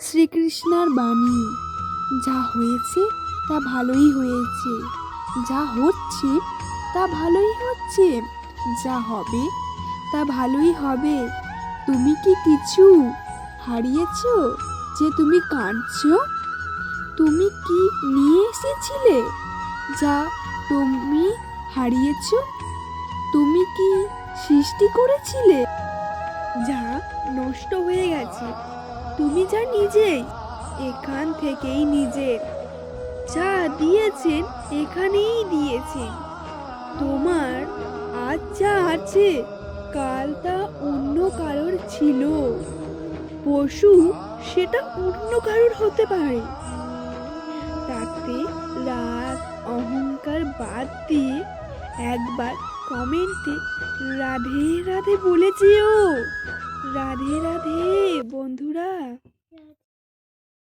শ্রীকৃষ্ণের বাণী, যা হয়েছে তা ভালোই হয়েছে, যা হচ্ছে তা ভালোই হচ্ছে, যা হবে তা ভালোই হবে। তুমি কি কিছু হারিয়েছো যে তুমি কাঁদছো? তুমি কি নিয়ে এসেছিলে যা তুমি হারিয়েছো? তুমি কি সৃষ্টি করেছিলে যা নষ্ট হয়ে গেছে? তুমি যা নিজেই এখান থেকেই নিজের, যা দিয়েছেন এখানেই দিয়েছেন। তোমার আজ যা আছে কাল তা অন্য কারোর ছিল, পশু সেটা অন্য কারোর হতে পারে। তাতে রাগ অহংকার বাদ দিয়ে একবার কমেন্টে রাধে রাধে বলে যেও। রাধে রাধে বন্ধুরা।